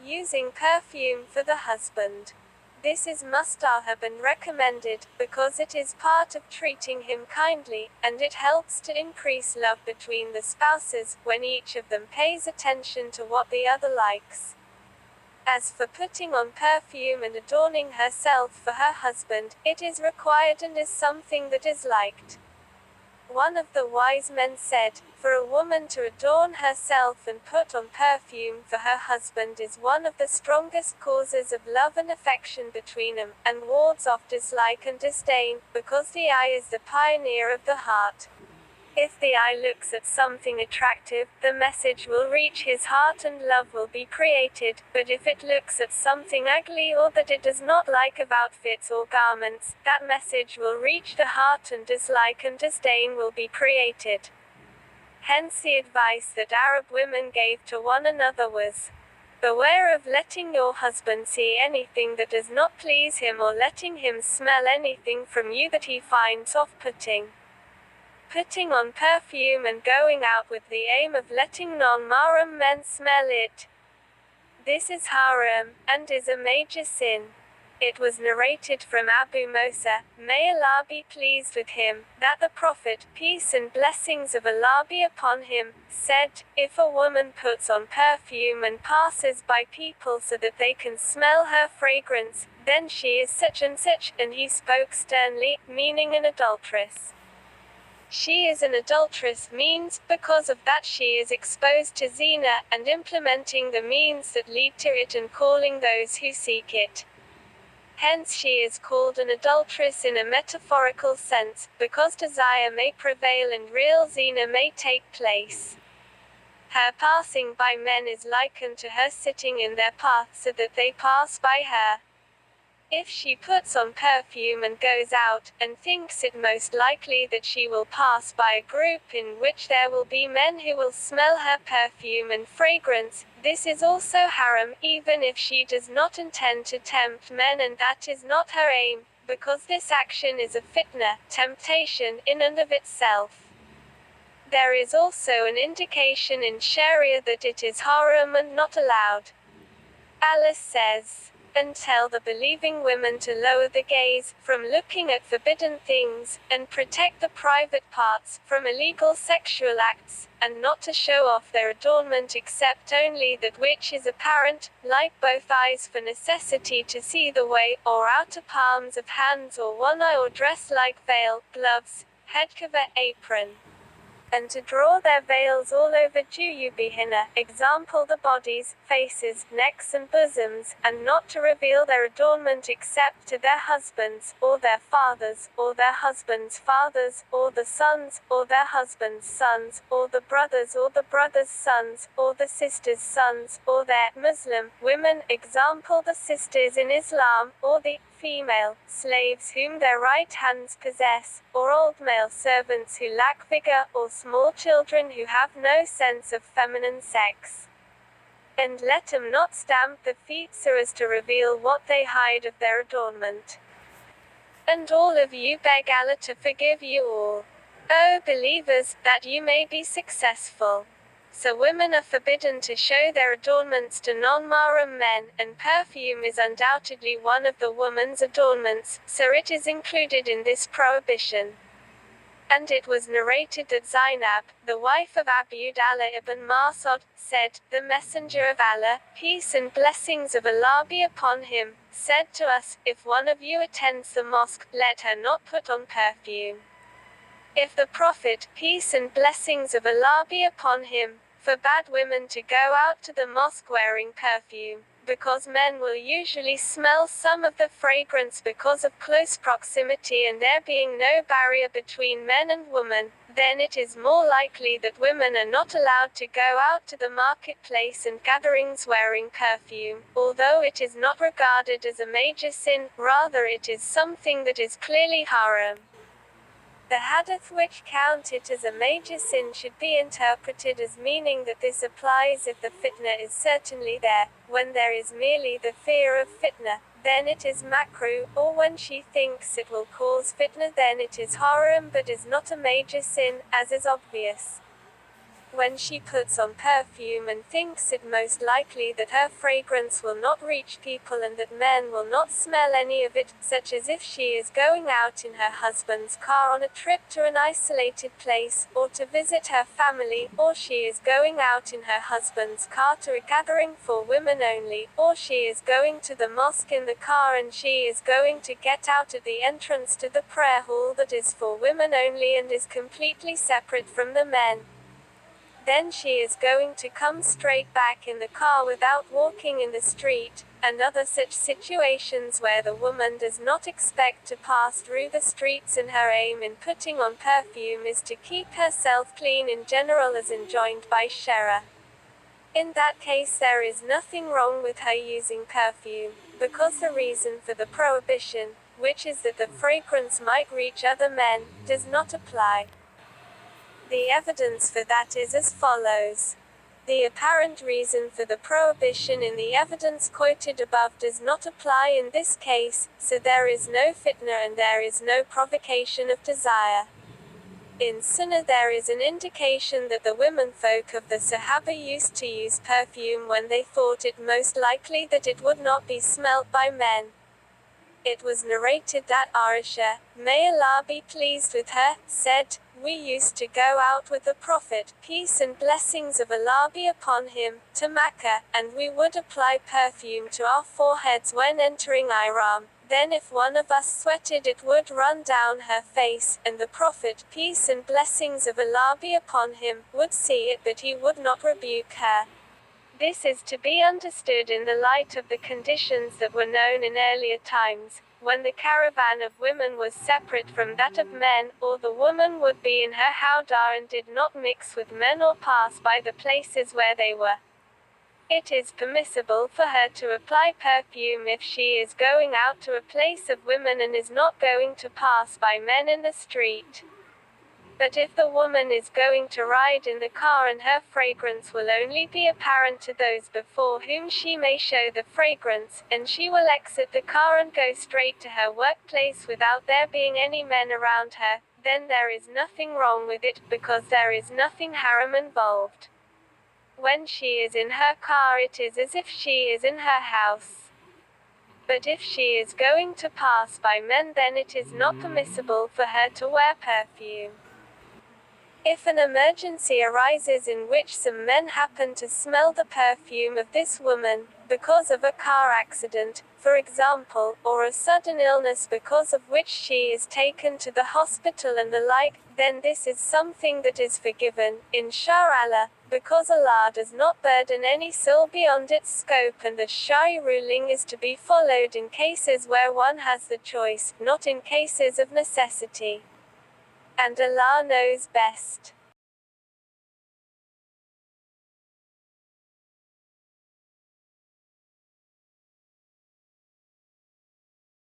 Using perfume for the husband. This is mustahab and recommended, because it is part of treating him kindly, and it helps to increase love between the spouses, when each of them pays attention to what the other likes. As for putting on perfume and adorning herself for her husband, it is required and is something that is liked. One of the wise men said, "For a woman to adorn herself and put on perfume for her husband is one of the strongest causes of love and affection between them, and wards off dislike and disdain, because the eye is the pioneer of the heart. If the eye looks at something attractive, the message will reach his heart and love will be created, but if it looks at something ugly or that it does not like of outfits or garments, that message will reach the heart and dislike and disdain will be created." Hence the advice that Arab women gave to one another was, "Beware of letting your husband see anything that does not please him or letting him smell anything from you that he finds off-putting." Putting on perfume and going out with the aim of letting non-mahram men smell it. This is haram, and is a major sin. It was narrated from Abu Musa, may Allah be pleased with him, that the Prophet, peace and blessings of Allah be upon him, said, "If a woman puts on perfume and passes by people so that they can smell her fragrance, then she is such, and he spoke sternly, meaning an adulteress. She is an adulteress means, because of that she is exposed to zina, and implementing the means that lead to it and calling those who seek it. Hence she is called an adulteress in a metaphorical sense, because desire may prevail and real zina may take place. Her passing by men is likened to her sitting in their path so that they pass by her. If she puts on perfume and goes out, and thinks it most likely that she will pass by a group in which there will be men who will smell her perfume and fragrance, this is also haram, even if she does not intend to tempt men and that is not her aim, because this action is a fitna, temptation, in and of itself. There is also an indication in Sharia that it is haram and not allowed. Allah says, "And tell the believing women to lower the gaze from looking at forbidden things, and protect the private parts from illegal sexual acts, and not to show off their adornment except only that which is apparent, like both eyes for necessity to see the way, or outer palms of hands or one eye, or dress like veil, gloves, headcover, apron. And to draw their veils all over Juyubihinna, example the bodies, faces, necks and bosoms, and not to reveal their adornment except to their husbands, or their fathers, or their husbands' fathers, or the sons, or their husbands' sons, or the brothers' sons, or the sisters' sons, or their Muslim women, example the sisters in Islam, or the female slaves whom their right hands possess, or old male servants who lack vigor, or small children who have no sense of feminine sex. And let them not stamp the feet so as to reveal what they hide of their adornment. And all of you beg Allah to forgive you all, O believers, that you may be successful." So women are forbidden to show their adornments to non-mahram men, and perfume is undoubtedly one of the woman's adornments, so it is included in this prohibition. And it was narrated that Zainab, the wife of Abu Abdullah ibn Mas'ud, said, "The Messenger of Allah, peace and blessings of Allah be upon him, said to us, if one of you attends the mosque, let her not put on perfume. If the Prophet, peace and blessings of Allah be upon him, forbade women to go out to the mosque wearing perfume, because men will usually smell some of the fragrance because of close proximity and there being no barrier between men and women, then it is more likely that women are not allowed to go out to the marketplace and gatherings wearing perfume, although it is not regarded as a major sin, rather it is something that is clearly haram." The hadith which count it as a major sin should be interpreted as meaning that this applies if the fitna is certainly there. When there is merely the fear of fitna, then it is makruh, or when she thinks it will cause fitna then it is haram but is not a major sin, as is obvious. When she puts on perfume and thinks it most likely that her fragrance will not reach people and that men will not smell any of it, such as if she is going out in her husband's car on a trip to an isolated place, or to visit her family, or she is going out in her husband's car to a gathering for women only, or she is going to the mosque in the car and she is going to get out at the entrance to the prayer hall that is for women only and is completely separate from the men. Then she is going to come straight back in the car without walking in the street, and other such situations where the woman does not expect to pass through the streets, and her aim in putting on perfume is to keep herself clean in general as enjoined by Sharia. In that case there is nothing wrong with her using perfume, because the reason for the prohibition, which is that the fragrance might reach other men, does not apply. The evidence for that is as follows. The apparent reason for the prohibition in the evidence quoted above does not apply in this case, so there is no fitna and there is no provocation of desire. In Sunnah there is an indication that the womenfolk of the Sahaba used to use perfume when they thought it most likely that it would not be smelt by men. It was narrated that Aisha, may Allah be pleased with her, said, "We used to go out with the Prophet, peace and blessings of Allah be upon him, to Mecca, and we would apply perfume to our foreheads when entering Haram. Then if one of us sweated it would run down her face, and the Prophet, peace and blessings of Allah be upon him, would see it but he would not rebuke her." This is to be understood in the light of the conditions that were known in earlier times, when the caravan of women was separate from that of men, or the woman would be in her howdah and did not mix with men or pass by the places where they were. It is permissible for her to apply perfume if she is going out to a place of women and is not going to pass by men in the street. But if the woman is going to ride in the car and her fragrance will only be apparent to those before whom she may show the fragrance, and she will exit the car and go straight to her workplace without there being any men around her, then there is nothing wrong with it, because there is nothing haram involved. When she is in her car it is as if she is in her house. But if she is going to pass by men then it is not permissible for her to wear perfume. If an emergency arises in which some men happen to smell the perfume of this woman, because of a car accident, for example, or a sudden illness because of which she is taken to the hospital and the like, then this is something that is forgiven, inshallah, because Allah does not burden any soul beyond its scope, and the Shari ruling is to be followed in cases where one has the choice, not in cases of necessity. And Allah knows best.